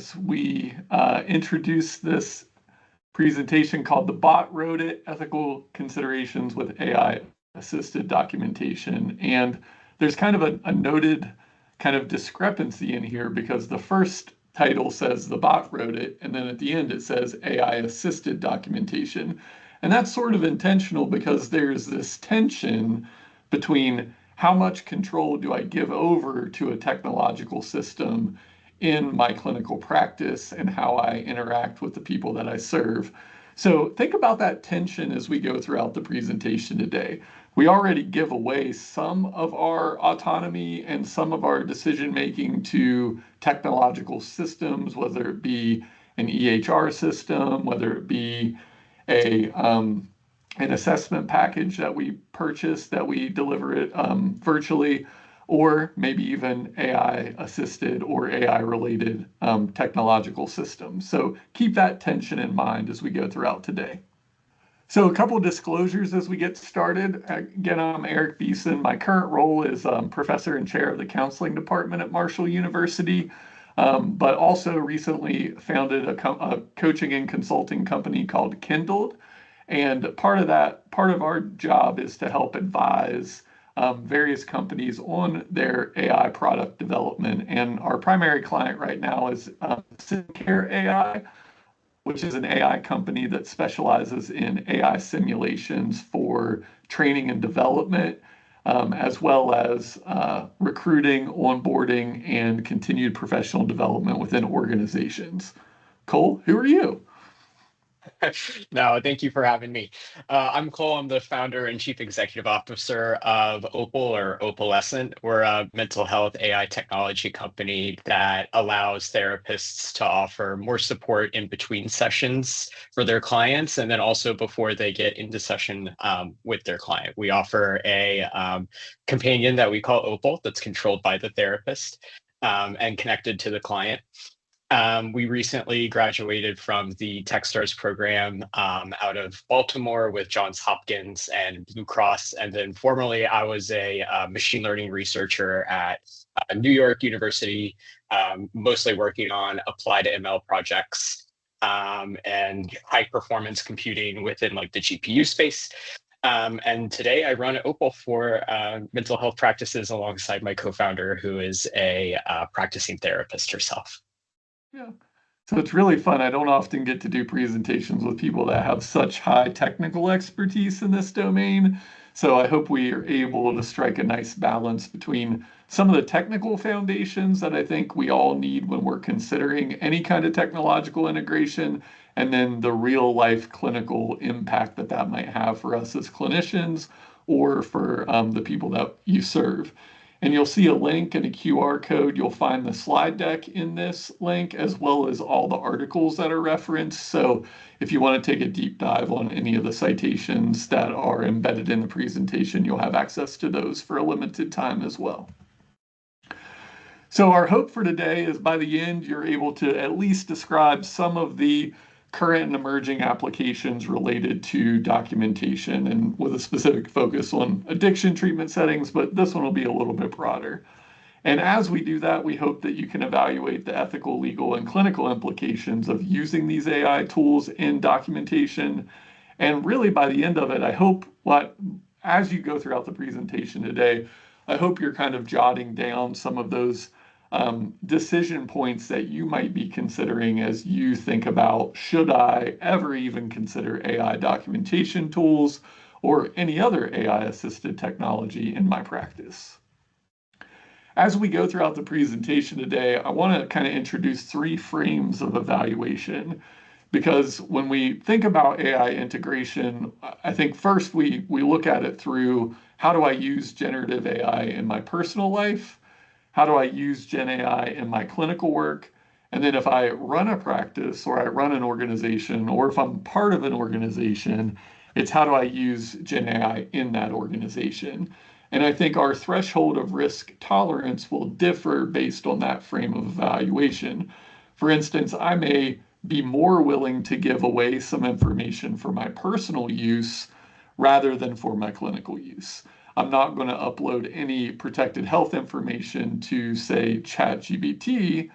as we introduce this presentation called The Bot Wrote It, Ethical Considerations with AI-Assisted Documentation. And there's kind of a noted kind of discrepancy in here because the first title says The Bot Wrote It, and then at the end it says AI-Assisted Documentation. And that's sort of intentional because there's this tension between how much control do I give over to a technological system in my clinical practice and how I interact with the people that I serve. So think about that tension as we go throughout the presentation today. We already give away some of our autonomy and some of our decision making to technological systems, whether it be an EHR system, whether it be an assessment package that we purchase that we deliver it virtually, or maybe even AI assisted or AI related technological systems. So keep that tension in mind as we go throughout today. So a couple of disclosures as we get started. Again, I'm Eric Beeson. My current role is professor and chair of the counseling department at Marshall University, but also recently founded a coaching and consulting company called Kindled. And part of our job is to help advise various companies on their AI product development. And our primary client right now is SimCare AI, which is an AI company that specializes in AI simulations for training and development, as well as recruiting, onboarding, and continued professional development within organizations. Cole, who are you? No, thank you for having me. I'm Cole. I'm the founder and chief executive officer of Opal or Opalescent. We're a mental health AI technology company that allows therapists to offer more support in between sessions for their clients, and then also before they get into session with their client. We offer a companion that we call Opal that's controlled by the therapist and connected to the client. We recently graduated from the Techstars program out of Baltimore with Johns Hopkins and Blue Cross. And then formerly, I was a machine learning researcher at New York University, mostly working on applied ML projects and high performance computing within like the GPU space. And today I run Opal for mental health practices alongside my co-founder, who is a practicing therapist herself. Yeah. So it's really fun. I don't often get to do presentations with people that have such high technical expertise in this domain. So I hope we are able to strike a nice balance between some of the technical foundations that I think we all need when we're considering any kind of technological integration, and then the real life clinical impact that that might have for us as clinicians or for the people that you serve. And you'll see a link and a QR code. You'll find the slide deck in this link, as well as all the articles that are referenced. So if you want to take a deep dive on any of the citations that are embedded in the presentation, you'll have access to those for a limited time as well. So our hope for today is by the end, you're able to at least describe some of the current and emerging applications related to documentation, and with a specific focus on addiction treatment settings, but this one will be a little bit broader. And as we do that, we hope that you can evaluate the ethical, legal, and clinical implications of using these AI tools in documentation. And really by the end of it, I hope as you go throughout the presentation today, I hope you're kind of jotting down some of those decision points that you might be considering as you think about, should I ever even consider AI documentation tools or any other AI assisted technology in my practice? As we go throughout the presentation today, I want to kind of introduce three frames of evaluation, because when we think about AI integration, I think first we look at it through, how do I use generative AI in my personal life? How do I use Gen AI in my clinical work? And then if I run a practice or I run an organization, or if I'm part of an organization, it's how do I use Gen AI in that organization? And I think our threshold of risk tolerance will differ based on that frame of evaluation. For instance, I may be more willing to give away some information for my personal use rather than for my clinical use. I'm not going to upload any protected health information to, say, ChatGPT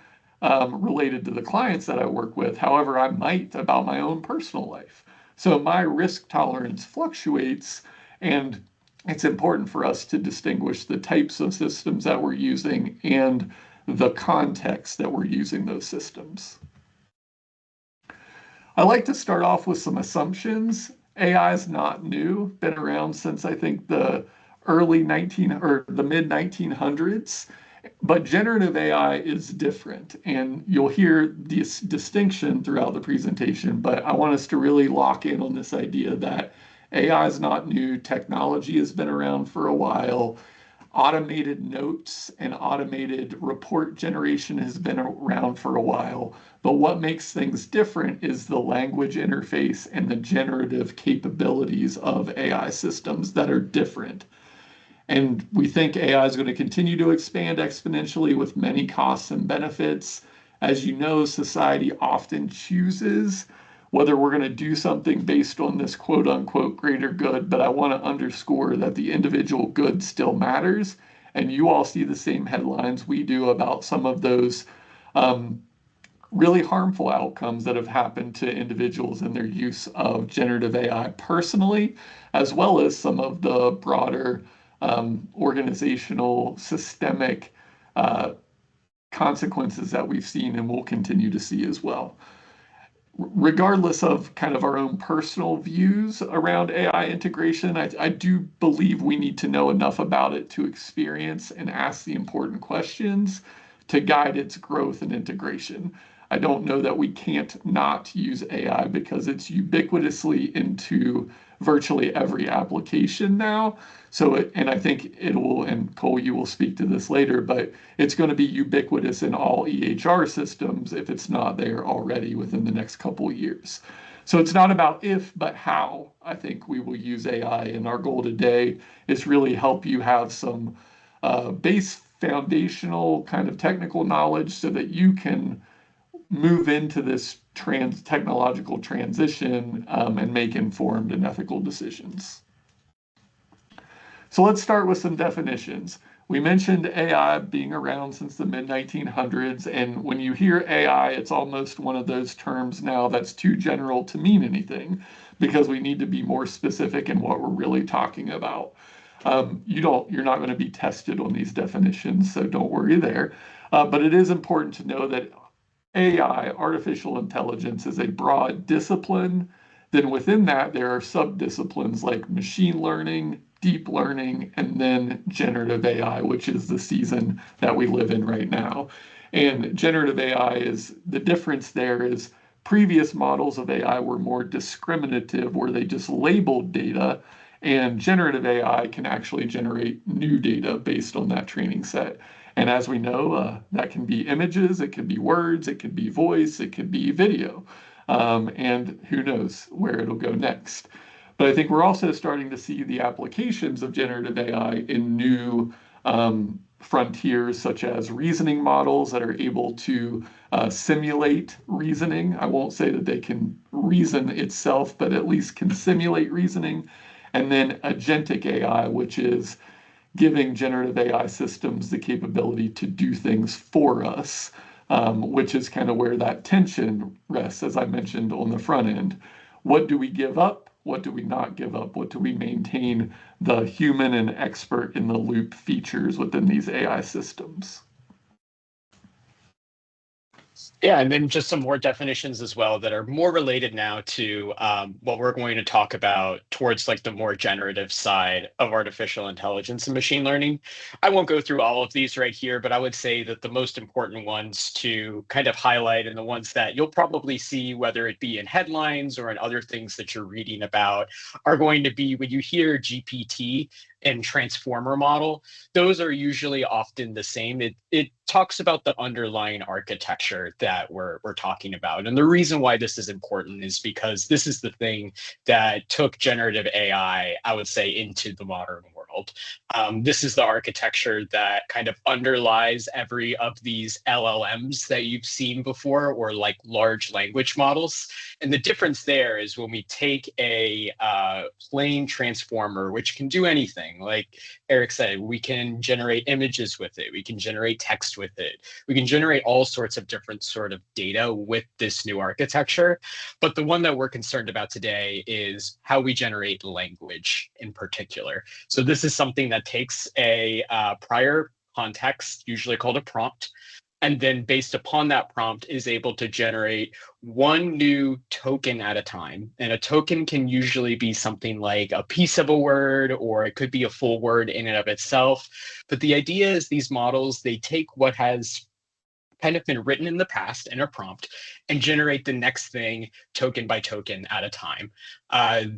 related to the clients that I work with. However, I might about my own personal life. So my risk tolerance fluctuates, and it's important for us to distinguish the types of systems that we're using and the context that we're using those systems. I like to start off with some assumptions. AI is not new, been around since I think the mid 1900s. But generative AI is different, and you'll hear this distinction throughout the presentation, but I want us to really lock in on this idea that AI is not new, technology has been around for a while, automated notes and automated report generation has been around for a while, but what makes things different is the language interface and the generative capabilities of AI systems that are different. And we think AI is going to continue to expand exponentially with many costs and benefits. As you know, society often chooses whether we're going to do something based on this quote unquote greater good, but I want to underscore that the individual good still matters. And you all see the same headlines we do about some of those really harmful outcomes that have happened to individuals in their use of generative AI personally, as well as some of the broader organizational, systemic consequences that we've seen and will continue to see as well. Regardless of kind of our own personal views around AI integration, I do believe we need to know enough about it to experience and ask the important questions to guide its growth and integration. I don't know that we can't not use AI because it's ubiquitously into virtually every application now. And I think it will, and Cole, you will speak to this later, but it's going to be ubiquitous in all EHR systems if it's not there already within the next couple of years. So it's not about if, but how I think we will use AI. And our goal today is really help you have some base foundational kind of technical knowledge so that you can move into this technological transition and make informed and ethical decisions. So let's start with some definitions. We mentioned AI being around since the mid 1900s, and when you hear AI, it's almost one of those terms now that's too general to mean anything because we need to be more specific in what we're really talking about. You're not going to be tested on these definitions, so don't worry there. But it is important to know that AI, artificial intelligence, is a broad discipline. Then within that, there are subdisciplines like machine learning, deep learning, and then generative AI, which is the season that we live in right now. And generative AI is, the difference there is previous models of AI were more discriminative, where they just labeled data, and generative AI can actually generate new data based on that training set. And as we know, that can be images, it can be words, it can be voice, it can be video. And who knows where it'll go next. But I think we're also starting to see the applications of generative AI in new frontiers, such as reasoning models that are able to simulate reasoning. I won't say that they can reason itself, but at least can simulate reasoning. And then agentic AI, which is giving generative AI systems the capability to do things for us, which is kind of where that tension rests, as I mentioned on the front end. What do we give up? What do we not give up? What do we maintain the human and expert in the loop features within these AI systems? Yeah, and then just some more definitions as well that are more related now to what we're going to talk about towards like the more generative side of artificial intelligence and machine learning. I won't go through all of these right here, but I would say that the most important ones to kind of highlight and the ones that you'll probably see, whether it be in headlines or in other things that you're reading about, are going to be when you hear GPT and transformer model, those are usually often the same. It talks about the underlying architecture that we're talking about. And the reason why this is important is because this is the thing that took generative AI, I would say, into the modern world. This is the architecture that kind of underlies every of these LLMs that you've seen before, or like large language models. And the difference there is when we take a plain transformer, which can do anything, like Eric said, we can generate images with it, we can generate text with it, we can generate all sorts of different sort of data with this new architecture. But the one that we're concerned about today is how we generate language in particular. So this is something that takes a prior context, usually called a prompt, and then based upon that prompt is able to generate one new token at a time. And a token can usually be something like a piece of a word, or it could be a full word in and of itself. But the idea is these models, they take what has kind of been written in the past in a prompt and generate the next thing token by token at a time.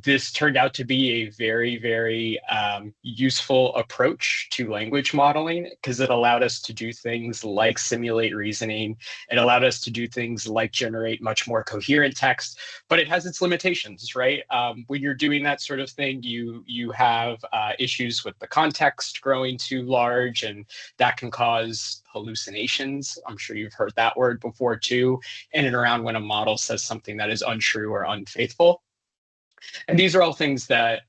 This turned out to be a very, very useful approach to language modeling because it allowed us to do things like simulate reasoning. It allowed us to do things like generate much more coherent text, but it has its limitations, right? When you're doing that sort of thing, you have issues with the context growing too large, and that can cause hallucinations. I'm sure you've heard that word before too, in and around when a model says something that is untrue or unfaithful. And these are all things that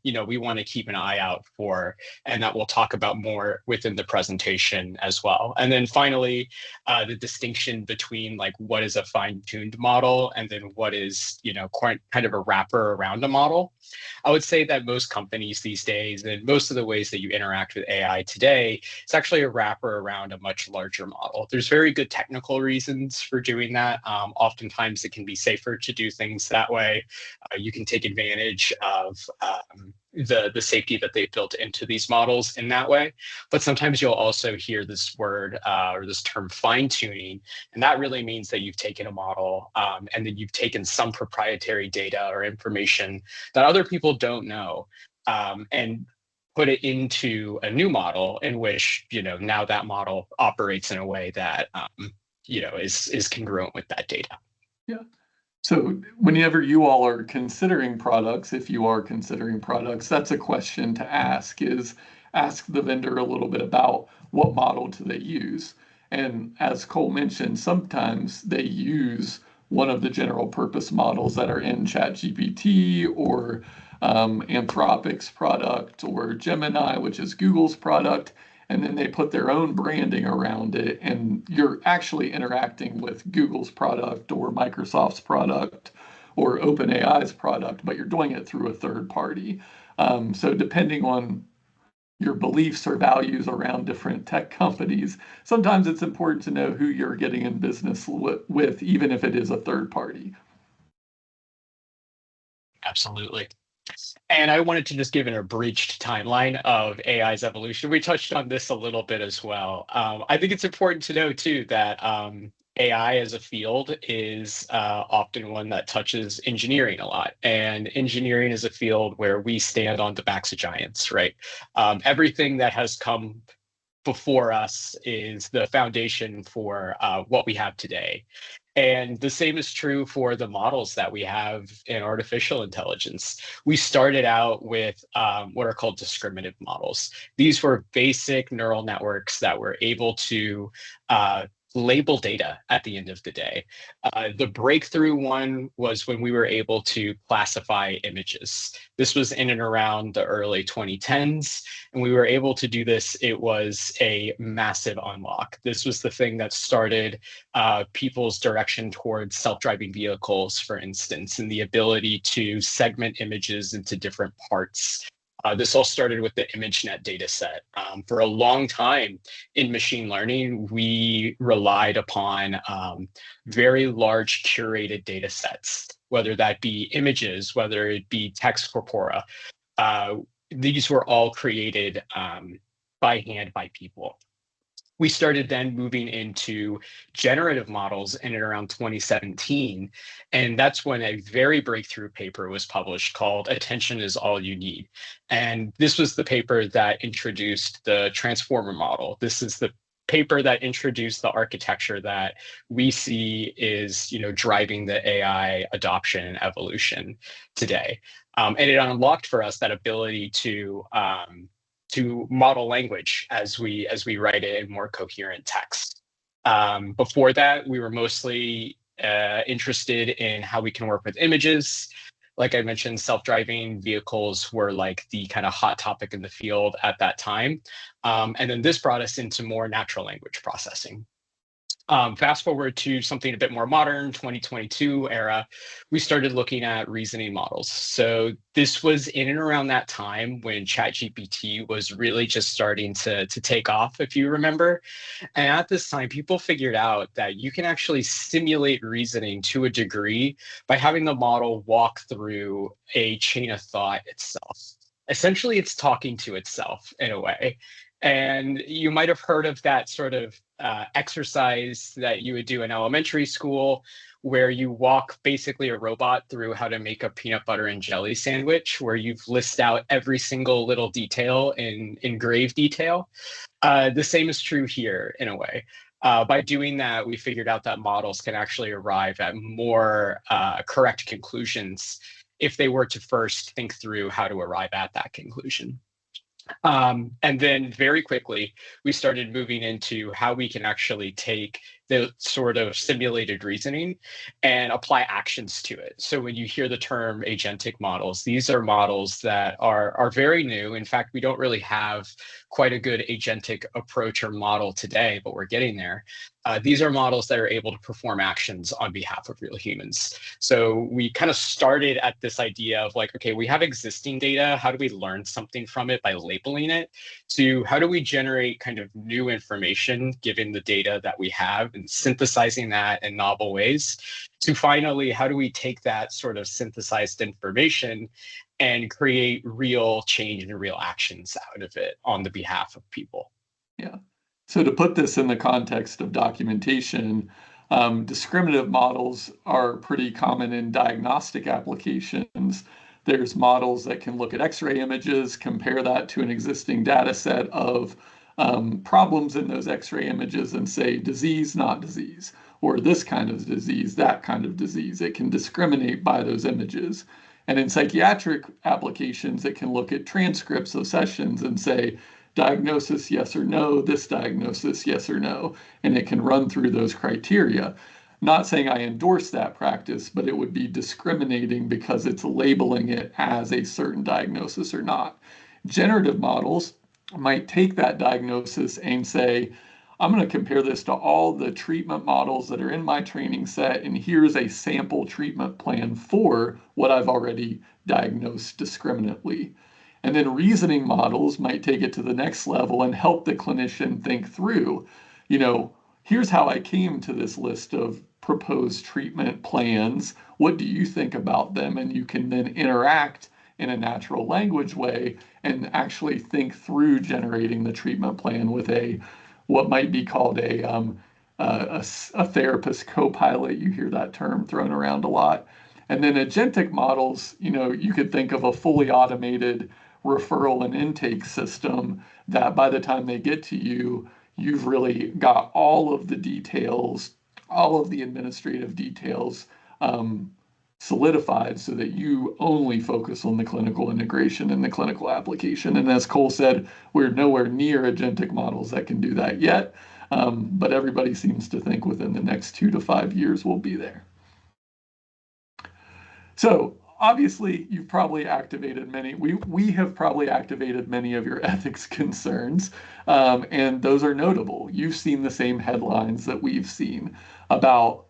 we want to keep an eye out for, and that we'll talk about more within the presentation as well. And then finally, the distinction between like what is a fine-tuned model and then what is quite kind of a wrapper around a model. I would say that most companies these days, and most of the ways that you interact with AI today, it's actually a wrapper around a much larger model. There's very good technical reasons for doing that. Oftentimes, it can be safer to do things that way. You can take advantage of the safety that they've built into these models in that way. But sometimes you'll also hear this word or this term fine tuning. And that really means that you've taken a model and then you've taken some proprietary data or information that other people don't know and put it into a new model in which, now that model operates in a way that, is congruent with that data. Yeah. So whenever you all are considering products, if you are considering products, that's a question to ask, is ask the vendor a little bit about what model do they use. And as Cole mentioned, sometimes they use one of the general purpose models that are in ChatGPT or Anthropic's product or Gemini, which is Google's product, and then they put their own branding around it, and you're actually interacting with Google's product or Microsoft's product or OpenAI's product, but you're doing it through a third party. So depending on your beliefs or values around different tech companies, sometimes it's important to know who you're getting in business with, even if it is a third party. Absolutely. And I wanted to just give an abridged timeline of AI's evolution. We touched on this a little bit as well. I think it's important to know too that AI as a field is often one that touches engineering a lot. And engineering is a field where we stand on the backs of giants, right? Everything that has come before us is the foundation for what we have today. And the same is true for the models that we have in artificial intelligence. We started out with what are called discriminative models. These were basic neural networks that were able to label data at the end of the day. The breakthrough one was when we were able to classify images. This was in and around the early 2010s, and we were able to do this. It was a massive unlock. This was the thing that started people's direction towards self-driving vehicles, for instance, and the ability to segment images into different parts. This all started with the ImageNet data set. For a long time in machine learning, we relied upon very large curated data sets, whether that be images, whether it be text corpora. These were all created by hand by people. We started then moving into generative models in and around 2017. And that's when a very breakthrough paper was published called Attention is All You Need. And this was the paper that introduced the transformer model. This is the paper that introduced the architecture that we see is driving the AI adoption and evolution today. And it unlocked for us that ability to to model language as we write it in more coherent text. Before that, we were mostly interested in how we can work with images. Like I mentioned, self-driving vehicles were like the kind of hot topic in the field at that time. And then this brought us into more natural language processing. Fast forward to something a bit more modern, 2022 era, we started looking at reasoning models. So this was in and around that time when ChatGPT was really just starting to take off, if you remember. And at this time, people figured out that you can actually simulate reasoning to a degree by having the model walk through a chain of thought itself. Essentially, it's talking to itself in a way. And you might have heard of that sort of exercise that you would do in elementary school, where you walk basically a robot through how to make a peanut butter and jelly sandwich, where you've list out every single little detail in grave detail. The same is true here in a way. By doing that, we figured out that models can actually arrive at more correct conclusions if they were to first think through how to arrive at that conclusion. And then very quickly, we started moving into how we can actually take the sort of simulated reasoning and apply actions to it. So when you hear the term agentic models, these are models that are very new. In fact, we don't really have quite a good agentic approach or model today, but we're getting there. These are models that are able to perform actions on behalf of real humans. So we kind of started at this idea of like, okay, we have existing data. How do we learn something from it by labeling it? To how do we generate kind of new information given the data that we have and synthesizing that in novel ways? To finally, how do we take that sort of synthesized information and create real change and real actions out of it on the behalf of people? Yeah. So to put this in the context of documentation, discriminative models are pretty common in diagnostic applications. There's models that can look at X-ray images, compare that to an existing data set of problems in those X-ray images and say disease, not disease, or this kind of disease, that kind of disease. It can discriminate by those images. And in psychiatric applications, it can look at transcripts of sessions and say, diagnosis, yes or no, this diagnosis, yes or no, and it can run through those criteria. Not saying I endorse that practice, but it would be discriminating because it's labeling it as a certain diagnosis or not. Generative models might take that diagnosis and say, I'm going to compare this to all the treatment models that are in my training set, and here's a sample treatment plan for what I've already diagnosed discriminately. And then reasoning models might take it to the next level and help the clinician think through, here's how I came to this list of proposed treatment plans. What do you think about them? And you can then interact in a natural language way and actually think through generating the treatment plan with what might be called a therapist co-pilot. You hear that term thrown around a lot. And then agentic models, you could think of a fully automated referral and intake system that by the time they get to you, you've really got all of the details, all of the administrative details solidified so that you only focus on the clinical integration and the clinical application. And as Cole said, we're nowhere near agentic models that can do that yet, but everybody seems to think within the next 2 to 5 years we'll be there. So obviously, you've probably activated we have probably activated many of your ethics concerns, and those are notable. You've seen the same headlines that we've seen about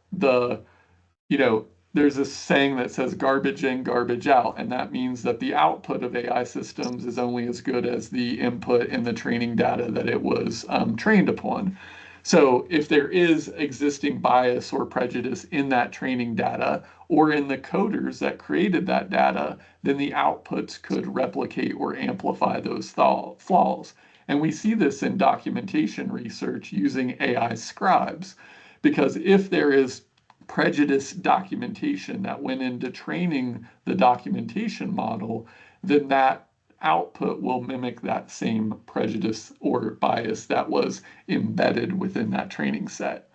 there's a saying that says garbage in, garbage out, and that means that the output of AI systems is only as good as the input in the training data that it was trained upon. So if there is existing bias or prejudice in that training data or in the coders that created that data, then the outputs could replicate or amplify those flaws. And we see this in documentation research using AI scribes, because if there is prejudice documentation that went into training the documentation model, then that output will mimic that same prejudice or bias that was embedded within that training set.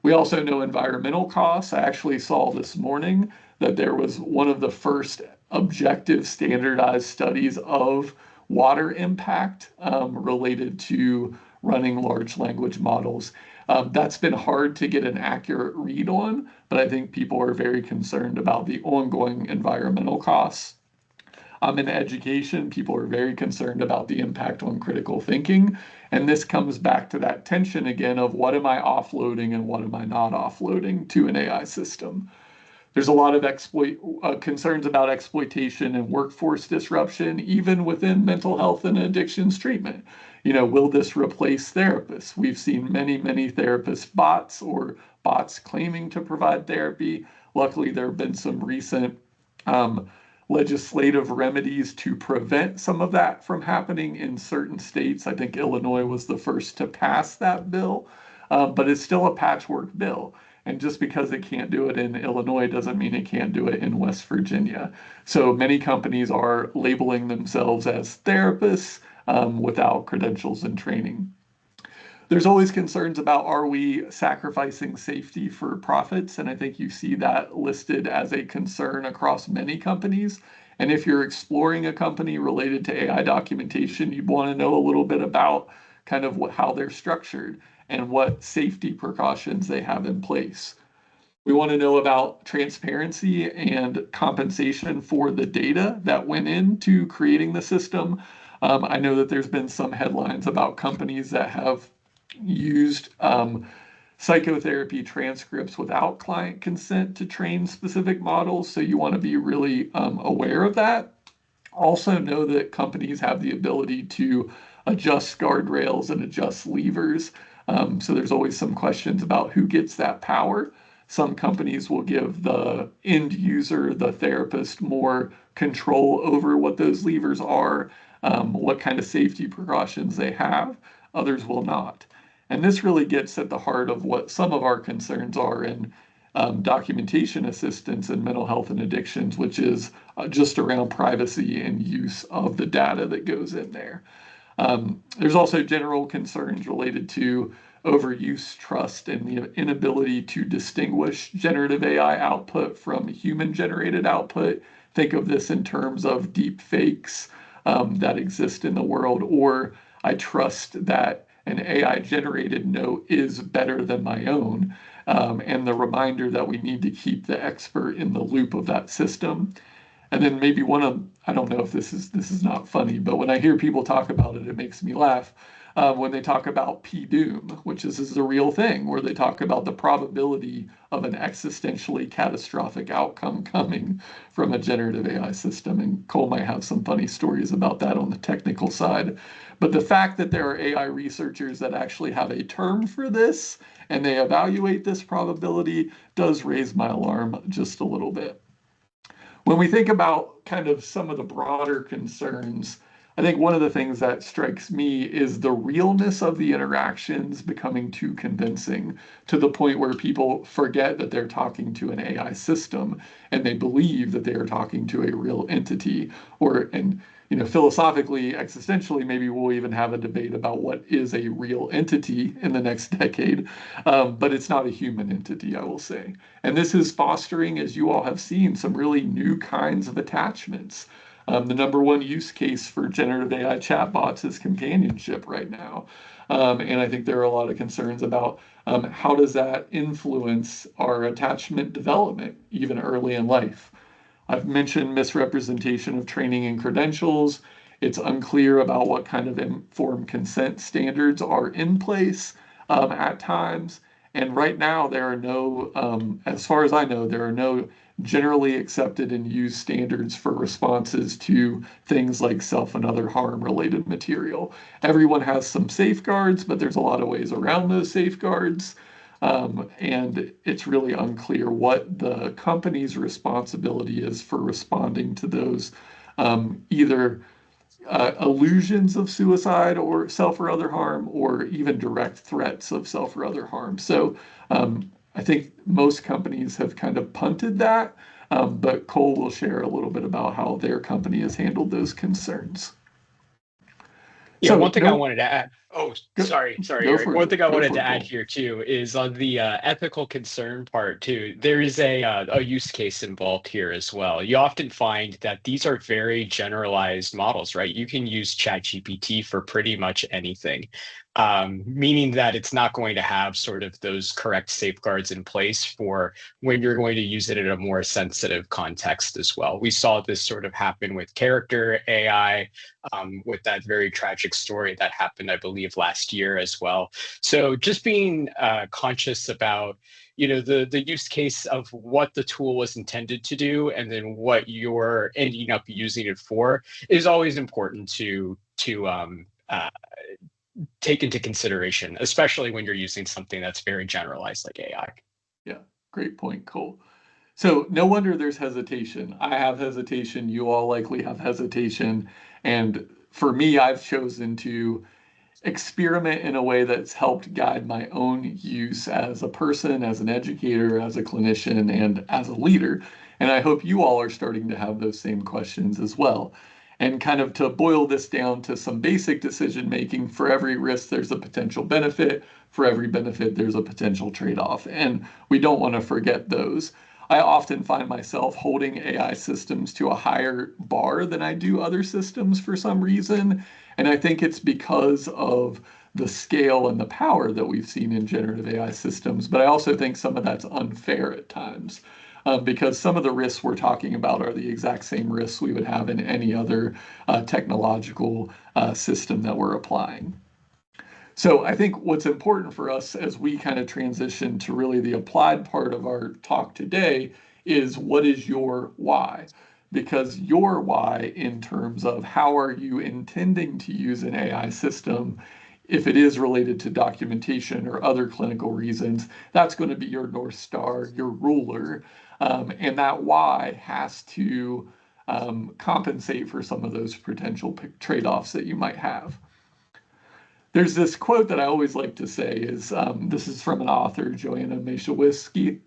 We also know environmental costs. I actually saw this morning that there was one of the first objective standardized studies of water impact related to running large language models. That's been hard to get an accurate read on, but I think people are very concerned about the ongoing environmental costs. In education, people are very concerned about the impact on critical thinking. And this comes back to that tension again of what am I offloading and what am I not offloading to an AI system. There's a lot of concerns about exploitation and workforce disruption, even within mental health and addictions treatment. Will this replace therapists? We've seen many, many therapist bots or bots claiming to provide therapy. Luckily, there have been some recent legislative remedies to prevent some of that from happening in certain states. I think Illinois was the first to pass that bill, but it's still a patchwork bill. And just because it can't do it in Illinois doesn't mean it can't do it in West Virginia. So many companies are labeling themselves as therapists without credentials and training. There's always concerns about, are we sacrificing safety for profits? And I think you see that listed as a concern across many companies. And if you're exploring a company related to AI documentation, you'd want to know a little bit about kind of how they're structured and what safety precautions they have in place. We want to know about transparency and compensation for the data that went into creating the system. I know that there's been some headlines about companies that have used psychotherapy transcripts without client consent to train specific models. So you want to be really aware of that. Also know that companies have the ability to adjust guardrails and adjust levers. So there's always some questions about who gets that power. Some companies will give the end user, the therapist, more control over what those levers are, what kind of safety precautions they have. Others will not. And this really gets at the heart of what some of our concerns are in documentation assistance in mental health and addictions, which is just around privacy and use of the data that goes in there. There's also general concerns related to overuse, trust, and the inability to distinguish generative AI output from human-generated output. Think of this in terms of deep fakes that exist in the world, or I trust that an AI-generated note is better than my own, and the reminder that we need to keep the expert in the loop of that system. And then maybe I don't know if this is not funny, but when I hear people talk about it, it makes me laugh. When they talk about P-doom, which is a real thing, where they talk about the probability of an existentially catastrophic outcome coming from a generative AI system. And Cole might have some funny stories about that on the technical side. But the fact that there are AI researchers that actually have a term for this and they evaluate this probability does raise my alarm just a little bit. When we think about kind of some of the broader concerns, I think one of the things that strikes me is the realness of the interactions becoming too convincing to the point where people forget that they're talking to an AI system and they believe that they are talking to a real entity. Philosophically, existentially, maybe we'll even have a debate about what is a real entity in the next decade, but it's not a human entity, I will say. And this is fostering, as you all have seen, some really new kinds of attachments. The number one use case for generative AI chatbots is companionship right now. And I think there are a lot of concerns about how does that influence our attachment development, even early in life. I've mentioned misrepresentation of training and credentials. It's unclear about what kind of informed consent standards are in place at times. And right now, there are no, as far as I know, there are no generally accepted and used standards for responses to things like self and other harm related material. Everyone has some safeguards, but there's a lot of ways around those safeguards. And it's really unclear what the company's responsibility is for responding to those either illusions of suicide or self or other harm, or even direct threats of self or other harm. So I think most companies have kind of punted that, but Cole will share a little bit about how their company has handled those concerns. Yeah, So one thing I wanted to add. Oh, go, sorry, go Eric. for One it. thing I Go wanted for to it, add Cole. here too is on the ethical concern part too. There is a use case involved here as well. You often find that these are very generalized models, right? You can use ChatGPT for pretty much anything, meaning that it's not going to have sort of those correct safeguards in place for when you're going to use it in a more sensitive context as well. We saw this sort of happen with character AI, with that very tragic story that happened, I believe, last year as well. So just being conscious about, the use case of what the tool was intended to do, and then what you're ending up using it for, is always important to take into consideration, especially when you're using something that's very generalized like AI. Yeah, great point, Cole. So no wonder there's hesitation. I have hesitation. You all likely have hesitation. And for me, I've chosen to experiment in a way that's helped guide my own use as a person, as an educator, as a clinician, and as a leader. And I hope you all are starting to have those same questions as well. And kind of to boil this down to some basic decision making, for every risk, there's a potential benefit. For every benefit, there's a potential trade off. And we don't want to forget those. I often find myself holding AI systems to a higher bar than I do other systems for some reason. And I think it's because of the scale and the power that we've seen in generative AI systems. But I also think some of that's unfair at times, because some of the risks we're talking about are the exact same risks we would have in any other technological system that we're applying. So I think what's important for us as we kind of transition to really the applied part of our talk today is, what is your why? Because your why, in terms of how are you intending to use an AI system, if it is related to documentation or other clinical reasons, that's going to be your North Star, your ruler. And that why has to compensate for some of those potential trade-offs that you might have. There's this quote that I always like to say is, this is from an author, Joanna Mashawisky,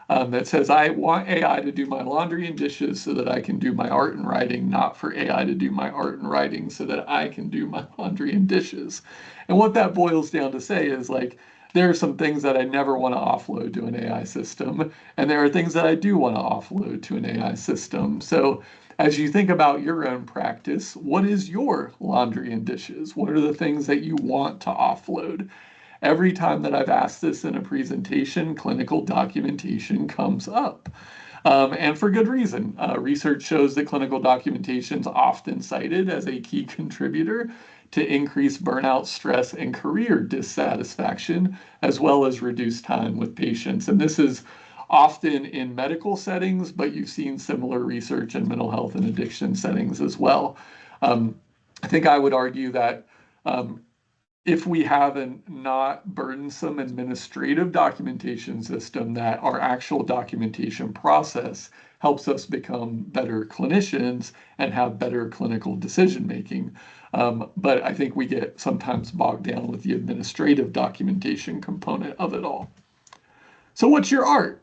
that says, I want AI to do my laundry and dishes so that I can do my art and writing, not for AI to do my art and writing so that I can do my laundry and dishes. And what that boils down to say is, like, there are some things that I never want to offload to an AI system, and there are things that I do want to offload to an AI system. So as you think about your own practice, what is your laundry and dishes? What are the things that you want to offload? Every time that I've asked this in a presentation, clinical documentation comes up. And for good reason. Research shows that clinical documentation is often cited as a key contributor to increase burnout, stress, and career dissatisfaction, as well as reduced time with patients. And this is often in medical settings, but you've seen similar research in mental health and addiction settings as well. I think I would argue that if we have a not burdensome administrative documentation system, that our actual documentation process helps us become better clinicians and have better clinical decision making. But I think we get sometimes bogged down with the administrative documentation component of it all. So what's your art?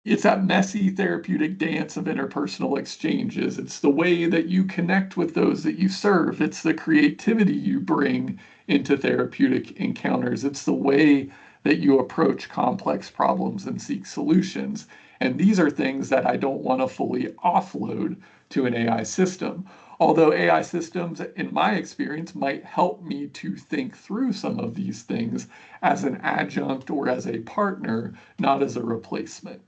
It's that messy therapeutic dance of interpersonal exchanges. It's the way that you connect with those that you serve. It's the creativity you bring into therapeutic encounters. It's the way that you approach complex problems and seek solutions. And these are things that I don't want to fully offload to an AI system. Although AI systems, in my experience, might help me to think through some of these things as an adjunct or as a partner, not as a replacement.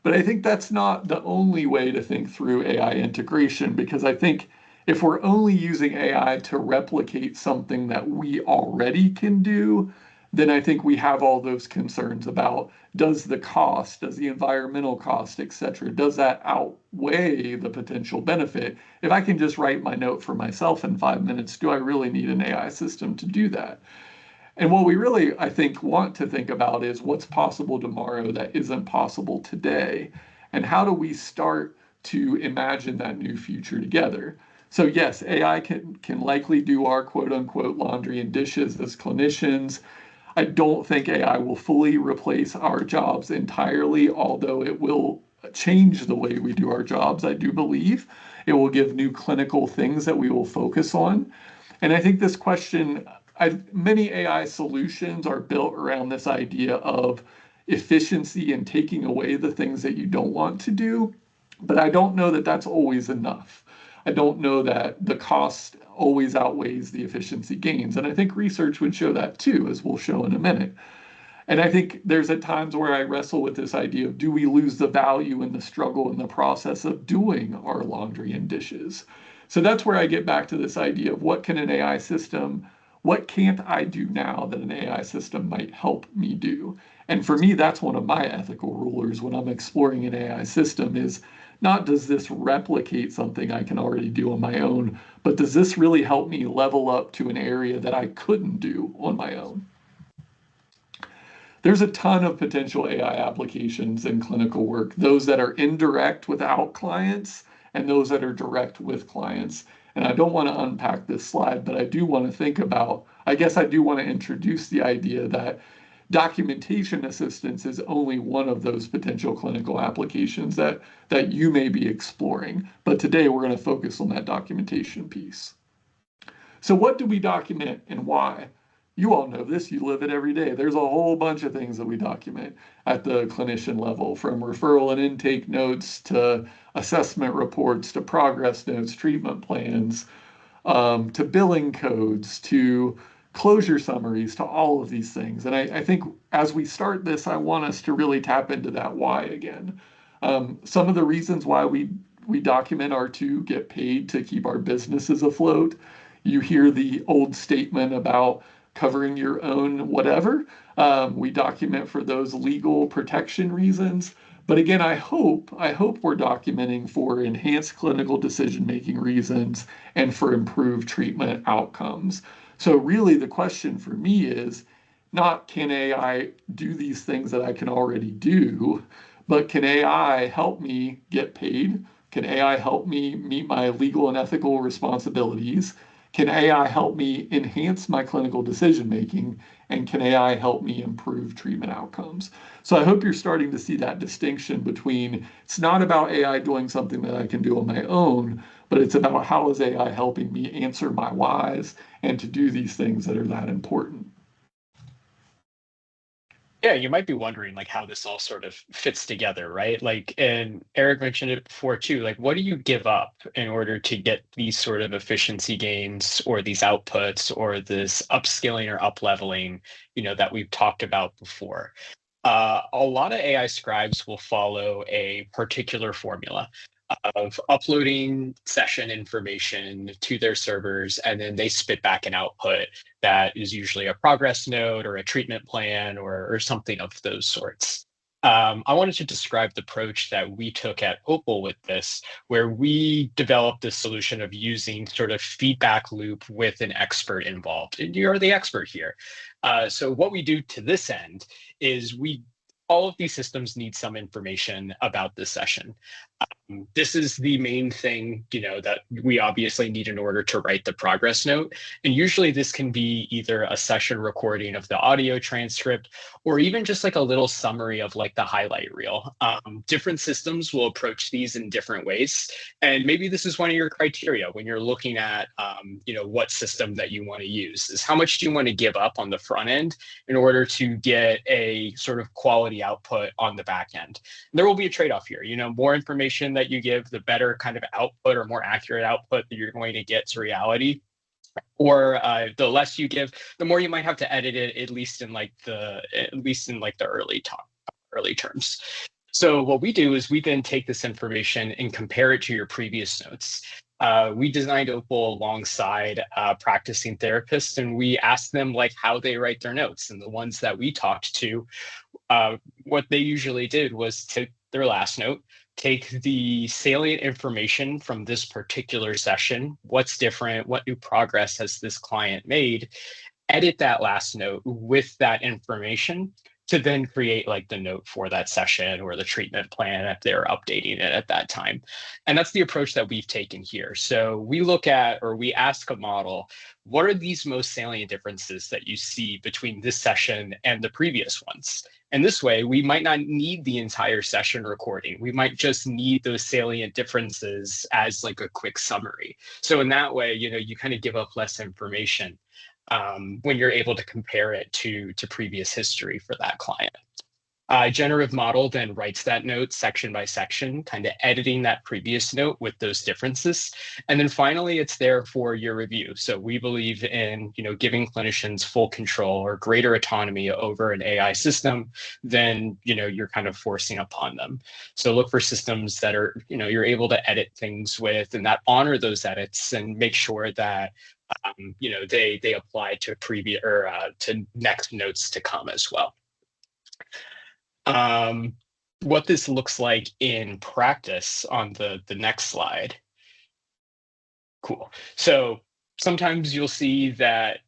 But I think that's not the only way to think through AI integration, because I think if we're only using AI to replicate something that we already can do, then I think we have all those concerns about, does the cost, does the environmental cost, et cetera, does that outweigh the potential benefit? If I can just write my note for myself in 5 minutes, do I really need an AI system to do that? And what we really, I think, want to think about is what's possible tomorrow that isn't possible today. And how do we start to imagine that new future together? So yes, AI can likely do our quote unquote laundry and dishes as clinicians. I don't think AI will fully replace our jobs entirely, although it will change the way we do our jobs, I do believe. It will give new clinical things that we will focus on. And I think this question, many AI solutions are built around this idea of efficiency and taking away the things that you don't want to do. But I don't know that that's always enough. I don't know that the cost always outweighs the efficiency gains. And I think research would show that too, as we'll show in a minute. And I think there's at times where I wrestle with this idea of, do we lose the value in the struggle in the process of doing our laundry and dishes? So that's where I get back to this idea of what can't I do now that an AI system might help me do? And for me, that's one of my ethical rulers when I'm exploring an AI system is not, does this replicate something I can already do on my own, but does this really help me level up to an area that I couldn't do on my own? There's a ton of potential AI applications in clinical work, those that are indirect without clients and those that are direct with clients. And I don't want to unpack this slide, but I do want to think about, I guess I do want to introduce the idea that documentation assistance is only one of those potential clinical applications that you may be exploring. But today we're going to focus on that documentation piece. So what do we document and why? You all know this, you live it every day. There's a whole bunch of things that we document at the clinician level, from referral and intake notes to assessment reports to progress notes, treatment plans, to billing codes, to closure summaries, to all of these things. And I think as we start this, I want us to really tap into that why again. Some of the reasons why we document are to get paid to keep our businesses afloat. You hear the old statement about covering your own whatever. We document for those legal protection reasons. But again, I hope we're documenting for enhanced clinical decision-making reasons and for improved treatment outcomes. So really the question for me is not, can AI do these things that I can already do, but can AI help me get paid? Can AI help me meet my legal and ethical responsibilities? Can AI help me enhance my clinical decision making? And can AI help me improve treatment outcomes? So I hope you're starting to see that distinction between, it's not about AI doing something that I can do on my own, but it's about how is AI helping me answer my whys and to do these things that are that important. Yeah, you might be wondering like how this all sort of fits together, right? Like, and Eric mentioned it before too. Like, what do you give up in order to get these sort of efficiency gains or these outputs or this upskilling or upleveling, that we've talked about before? A lot of AI scribes will follow a particular formula of uploading session information to their servers, and then they spit back an output that is usually a progress note or a treatment plan or something of those sorts. I wanted to describe the approach that we took at Opal with this, where we developed this solution of using sort of feedback loop with an expert involved. And you're the expert here. So what we do to this end is all of these systems need some information about this session. This is the main thing, that we obviously need in order to write the progress note. And usually this can be either a session recording of the audio transcript or even just like a little summary of like the highlight reel. Different systems will approach these in different ways. And maybe this is one of your criteria when you're looking at, what system that you want to use is how much do you want to give up on the front end in order to get a sort of quality output on the back end. There will be a trade-off here. More information that you give, the better kind of output or more accurate output that you're going to get to reality. Or the less you give, the more you might have to edit it, at least in the early terms. So what we do is we then take this information and compare it to your previous notes. We designed Opal alongside practicing therapists, and we asked them like how they write their notes. And the ones that we talked to, what they usually did was take their last note, take the salient information from this particular session, what's different, what new progress has this client made, edit that last note with that information, to then create like the note for that session or the treatment plan if they're updating it at that time. And that's the approach that we've taken here. So we look at, or we ask a model, what are these most salient differences that you see between this session and the previous ones? And this way, we might not need the entire session recording. We might just need those salient differences as like a quick summary. So in that way, you kind of give up less information when you're able to compare it to previous history for that client. Generative model then writes that note section by section, kind of editing that previous note with those differences. And then finally, it's there for your review. So we believe in, giving clinicians full control or greater autonomy over an AI system than, you're kind of forcing upon them. So look for systems that are, you're able to edit things with and that honor those edits and make sure that they apply to previous or to next notes to come as well. What this looks like in practice on the next slide. Cool. So sometimes you'll see that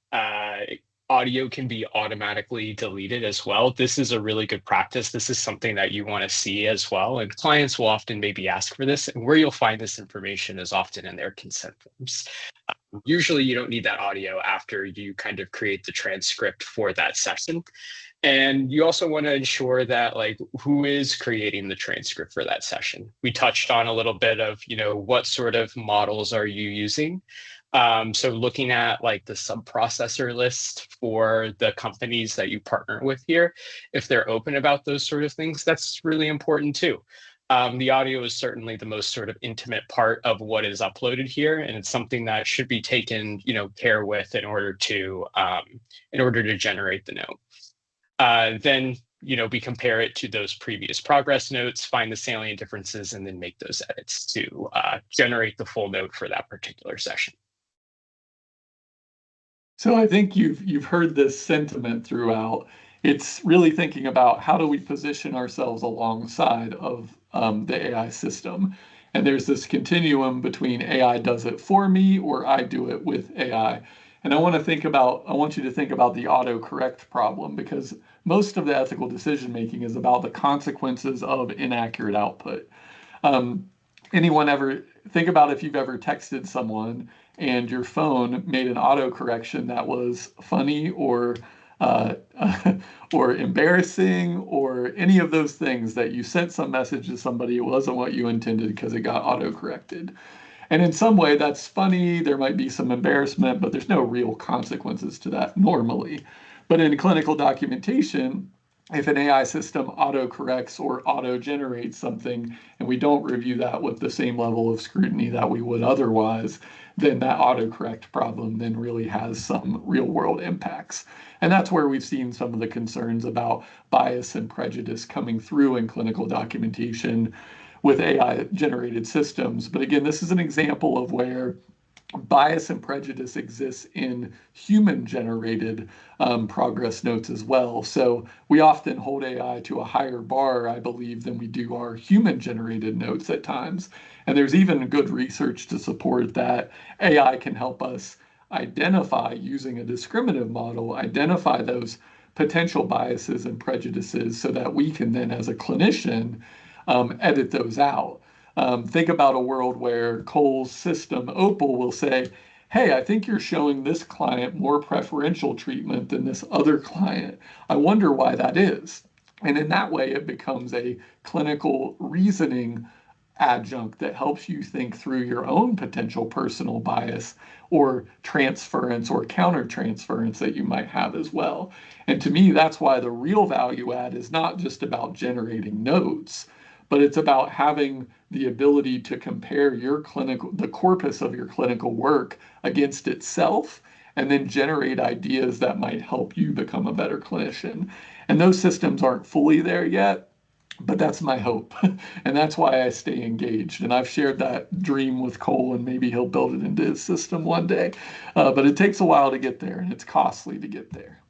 audio can be automatically deleted as well. This is a really good practice. This is something that you want to see as well. And clients will often maybe ask for this. And where you'll find this information is often in their consent forms. Usually you don't need that audio after you kind of create the transcript for that session. And you also want to ensure that like who is creating the transcript for that session. We touched on a little bit of, what sort of models are you using? So looking at like the sub-processor list for the companies that you partner with here, if they're open about those sort of things, that's really important too. The audio is certainly the most sort of intimate part of what is uploaded here, and it's something that should be taken, care with in order to generate the note. Then, we compare it to those previous progress notes, find the salient differences, and then make those edits to generate the full note for that particular session. So I think you've heard this sentiment throughout. It's really thinking about how do we position ourselves alongside of the AI system. And there's this continuum between AI does it for me or I do it with AI. And I want you to think about the autocorrect problem, because most of the ethical decision making is about the consequences of inaccurate output. Anyone ever think about if you've ever texted someone and your phone made an autocorrection that was funny or or embarrassing or any of those things, that you sent some message to somebody, it wasn't what you intended because it got autocorrected. And in some way that's funny, there might be some embarrassment, but there's no real consequences to that normally. But in clinical documentation, if an AI system auto-corrects or auto-generates something and we don't review that with the same level of scrutiny that we would otherwise, then that autocorrect problem then really has some real-world impacts. And that's where we've seen some of the concerns about bias and prejudice coming through in clinical documentation with AI-generated systems. But again, this is an example of where bias and prejudice exists in human-generated progress notes as well. So we often hold AI to a higher bar, I believe, than we do our human-generated notes at times. And there's even good research to support that AI can help us identify, using a discriminative model, identify those potential biases and prejudices so that we can then, as a clinician, edit those out. Think about a world where Cole's system, Opal, will say, hey, I think you're showing this client more preferential treatment than this other client. I wonder why that is. And in that way, it becomes a clinical reasoning adjunct that helps you think through your own potential personal bias or transference or countertransference that you might have as well. And to me, that's why the real value add is not just about generating notes, but it's about having the ability to compare the corpus of your clinical work against itself, and then generate ideas that might help you become a better clinician. And those systems aren't fully there yet, but that's my hope. And that's why I stay engaged. And I've shared that dream with Cole, and maybe he'll build it into his system one day. But it takes a while to get there, and it's costly to get there.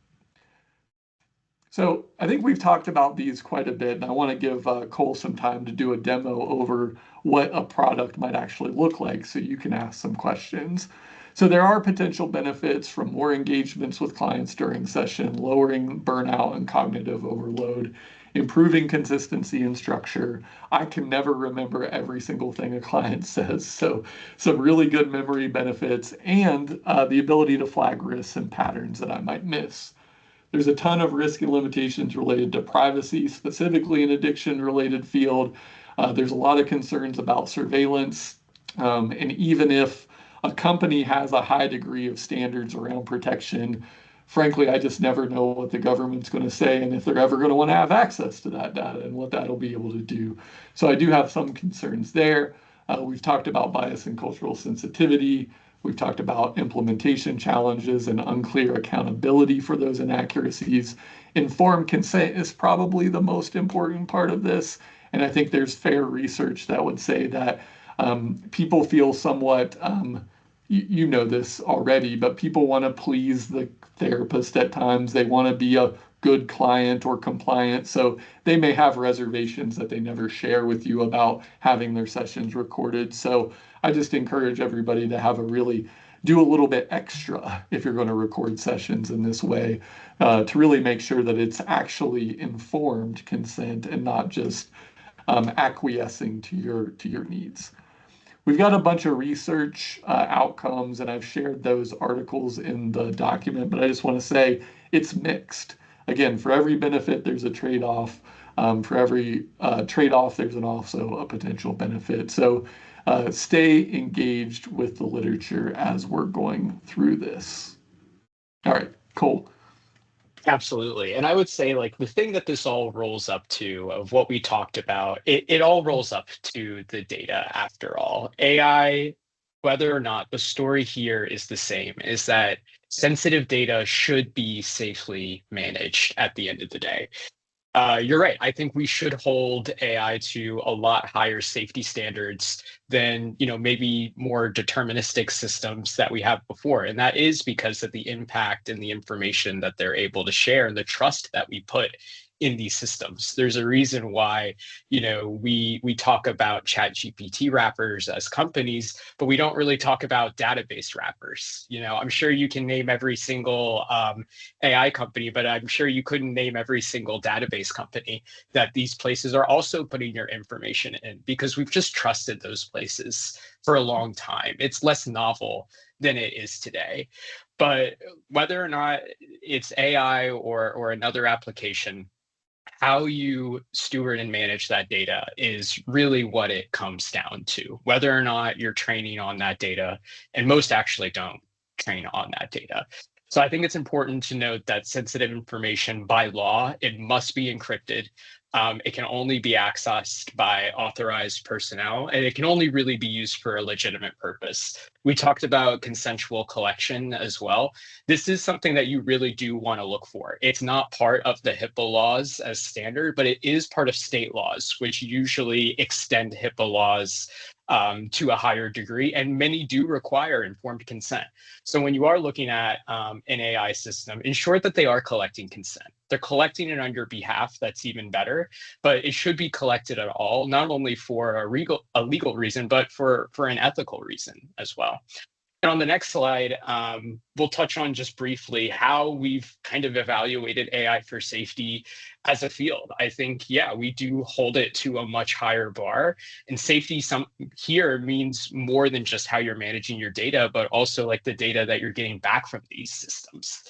So I think we've talked about these quite a bit, and I want to give Cole some time to do a demo over what a product might actually look like so you can ask some questions. So there are potential benefits from more engagements with clients during session, lowering burnout and cognitive overload, improving consistency and structure. I can never remember every single thing a client says. So some really good memory benefits and the ability to flag risks and patterns that I might miss. There's a ton of risk and limitations related to privacy, specifically in addiction related field. There's a lot of concerns about surveillance. And even if a company has a high degree of standards around protection, frankly, I just never know what the government's going to say and if they're ever going to want to have access to that data and what that'll be able to do. So I do have some concerns there. We've talked about bias and cultural sensitivity. We've talked about implementation challenges and unclear accountability for those inaccuracies. Informed consent is probably the most important part of this. And I think there's fair research that would say that people feel somewhat, you know this already, but people want to please the therapist at times. They want to be a good client or compliant. So they may have reservations that they never share with you about having their sessions recorded. So I just encourage everybody to have do a little bit extra if you're going to record sessions in this way, to really make sure that it's actually informed consent and not just acquiescing to your needs. We've got a bunch of research outcomes, and I've shared those articles in the document, but I just want to say it's mixed. Again, for every benefit, there's a trade-off. For every trade-off, there's also a potential benefit. So stay engaged with the literature as we're going through this. All right, Cole. Absolutely. And I would say, like, the thing that this all rolls up to of what we talked about, it all rolls up to the data after all. AI, whether or not the story here is the same, is that sensitive data should be safely managed at the end of the day. You're right. I think we should hold AI to a lot higher safety standards than, maybe more deterministic systems that we have before. And that is because of the impact and the information that they're able to share and the trust that we put in these systems. There's a reason why, we talk about ChatGPT wrappers as companies, but we don't really talk about database wrappers. I'm sure you can name every single AI company, but I'm sure you couldn't name every single database company that these places are also putting your information in, because we've just trusted those places for a long time. It's less novel than it is today. But whether or not it's AI or another application, how you steward and manage that data is really what it comes down to, whether or not you're training on that data, and most actually don't train on that data. So I think it's important to note that sensitive information by law, it must be encrypted. It can only be accessed by authorized personnel, and it can only really be used for a legitimate purpose. We talked about consensual collection as well. This is something that you really do want to look for. It's not part of the HIPAA laws as standard, but it is part of state laws, which usually extend HIPAA laws to a higher degree, and many do require informed consent. So when you are looking at an AI system, ensure that they are collecting consent. They're collecting it on your behalf. That's even better, but it should be collected at all, not only for a legal reason, but for an ethical reason as well. And on the next slide, we'll touch on just briefly how we've kind of evaluated AI for safety as a field. I think, yeah, we do hold it to a much higher bar. And safety here means more than just how you're managing your data, but also like the data that you're getting back from these systems.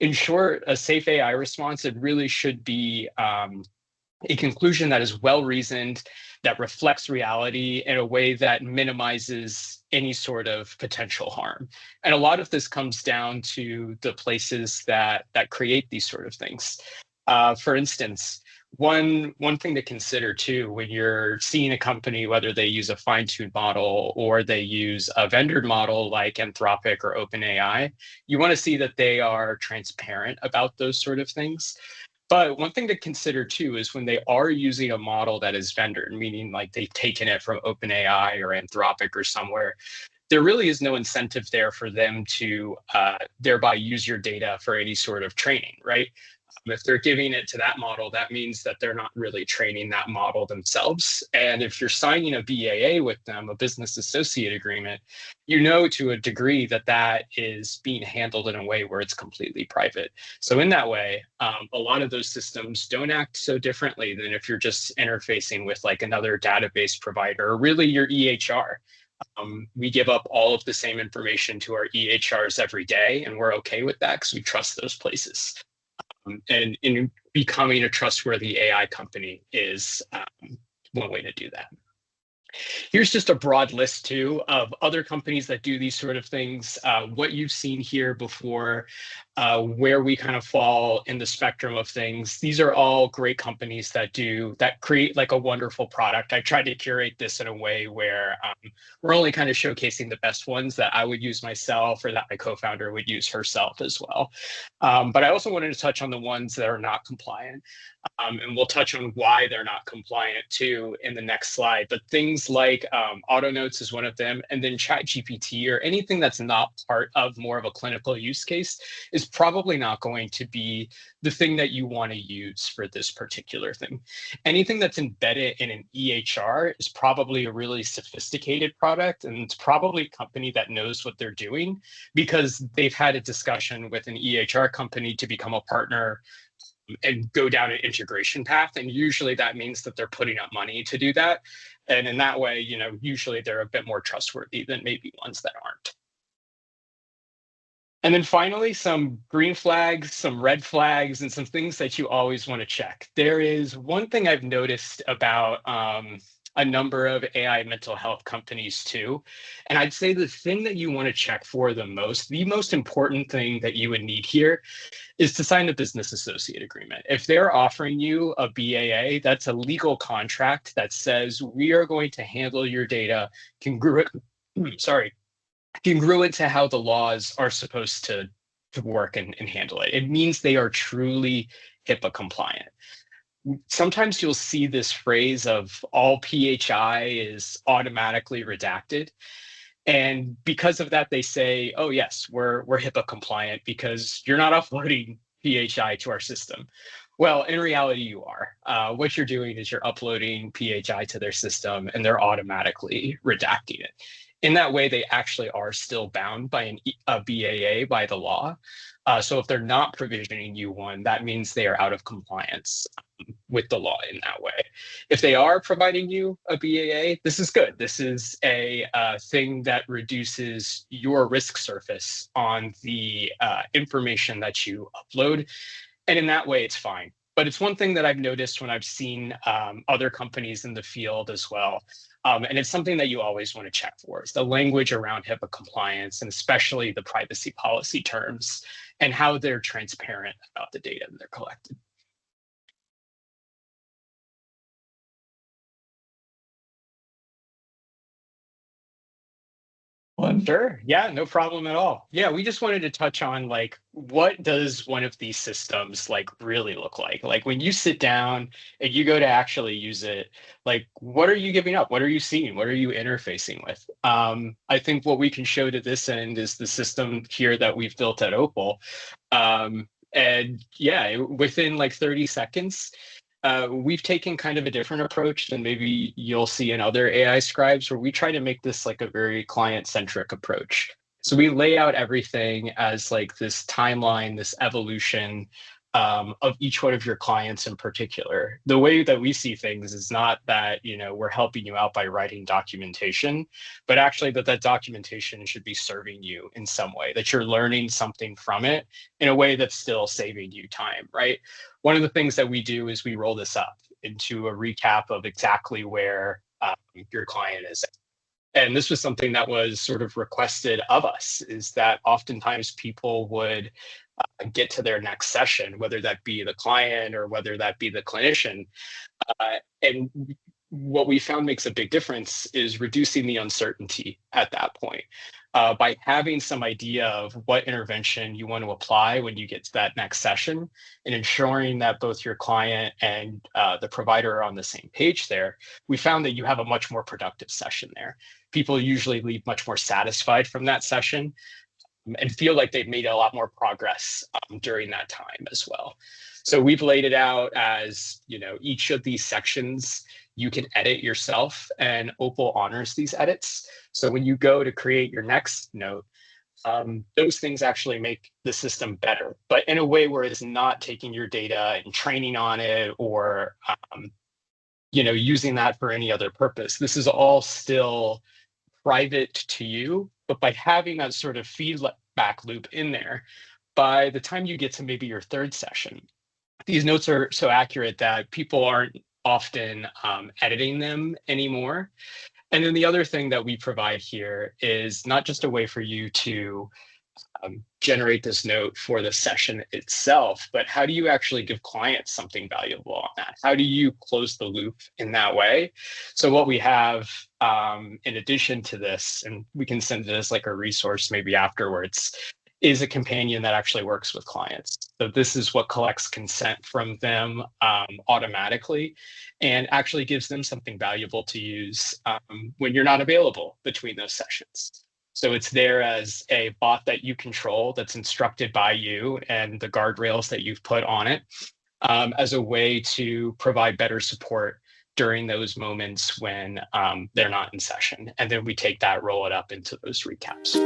In short, a safe AI response, it really should be a conclusion that is well reasoned, that reflects reality in a way that minimizes any sort of potential harm. And a lot of this comes down to the places that create these sort of things. For instance, one thing to consider too, when you're seeing a company, whether they use a fine-tuned model or they use a vendored model like Anthropic or OpenAI, you want to see that they are transparent about those sort of things. But one thing to consider too is when they are using a model that is vendored, meaning like they've taken it from OpenAI or Anthropic or somewhere, there really is no incentive there for them to thereby use your data for any sort of training, right? If they're giving it to that model, that means that they're not really training that model themselves. And if you're signing a BAA with them, a business associate agreement, you know to a degree that that is being handled in a way where it's completely private. So in that way, a lot of those systems don't act so differently than if you're just interfacing with like another database provider or really your EHR. We give up all of the same information to our EHRs every day, and we're okay with that because we trust those places. And in becoming a trustworthy AI company is one way to do that. Here's just a broad list too of other companies that do these sort of things. What you've seen here before, where we kind of fall in the spectrum of things. These are all great companies that create like a wonderful product. I tried to curate this in a way where we're only kind of showcasing the best ones that I would use myself or that my co-founder would use herself as well. But I also wanted to touch on the ones that are not compliant. And we'll touch on why they're not compliant too in the next slide. But things like AutoNotes is one of them, and then ChatGPT or anything that's not part of more of a clinical use case is probably not going to be the thing that you want to use for this particular thing. Anything that's embedded in an EHR is probably a really sophisticated product, and it's probably a company that knows what they're doing because they've had a discussion with an EHR company to become a partner and go down an integration path. And usually that means that they're putting up money to do that. And in that way, usually they're a bit more trustworthy than maybe ones that aren't. And then finally, some green flags, some red flags, and some things that you always want to check. There is one thing I've noticed about a number of AI mental health companies too. And I'd say the thing that you want to check for the most important thing that you would need here is to sign a business associate agreement. If they're offering you a BAA, that's a legal contract that says we are going to handle your data congruent to how the laws are supposed to work and handle it. It means they are truly HIPAA compliant. Sometimes you'll see this phrase of all PHI is automatically redacted. And because of that, they say, oh, yes, we're HIPAA compliant because you're not uploading PHI to our system. Well, in reality, you are. What you're doing is you're uploading PHI to their system and they're automatically redacting it. In that way, they actually are still bound by a BAA by the law. So if they're not provisioning you one, that means they are out of compliance with the law in that way. If they are providing you a BAA, this is good. This is a thing that reduces your risk surface on the information that you upload. And in that way, it's fine. But it's one thing that I've noticed when I've seen other companies in the field as well. And it's something that you always want to check for is the language around HIPAA compliance and especially the privacy policy terms and how they're transparent about the data that they're collected. Sure. Yeah, no problem at all. Yeah, we just wanted to touch on like what does one of these systems like really look like? Like when you sit down and you go to actually use it, like what are you giving up? What are you seeing? What are you interfacing with? I think what we can show to this end is the system here that we've built at Opal. And yeah, within like 30 seconds, we've taken kind of a different approach than maybe you'll see in other AI scribes, where we try to make this like a very client-centric approach. So we lay out everything as like this timeline, this evolution of each one of your clients in particular. The way that we see things is not that, we're helping you out by writing documentation, but actually that documentation should be serving you in some way, that you're learning something from it in a way that's still saving you time, right? One of the things that we do is we roll this up into a recap of exactly where your client is. And this was something that was sort of requested of us, is that oftentimes people would get to their next session, whether that be the client or whether that be the clinician. And what we found makes a big difference is reducing the uncertainty at that point. By having some idea of what intervention you want to apply when you get to that next session and ensuring that both your client and the provider are on the same page there, we found that you have a much more productive session there. People usually leave much more satisfied from that session. and feel like they've made a lot more progress during that time as well. So we've laid it out as, each of these sections you can edit yourself, and Opal honors these edits. So when you go to create your next note, those things actually make the system better, but in a way where it's not taking your data and training on it, or using that for any other purpose. This is all still private to you, but by having that sort of feedback loop in there, by the time you get to maybe your third session, these notes are so accurate that people aren't often editing them anymore. And then the other thing that we provide here is not just a way for you to generate this note for the session itself, but how do you actually give clients something valuable on that? How do you close the loop in that way? So what we have in addition to this, and we can send it as like a resource maybe afterwards, is a companion that actually works with clients. So this is what collects consent from them automatically, and actually gives them something valuable to use when you're not available between those sessions. So it's there as a bot that you control, that's instructed by you and the guardrails that you've put on it, as a way to provide better support during those moments when they're not in session. And then we take that, roll it up into those recaps.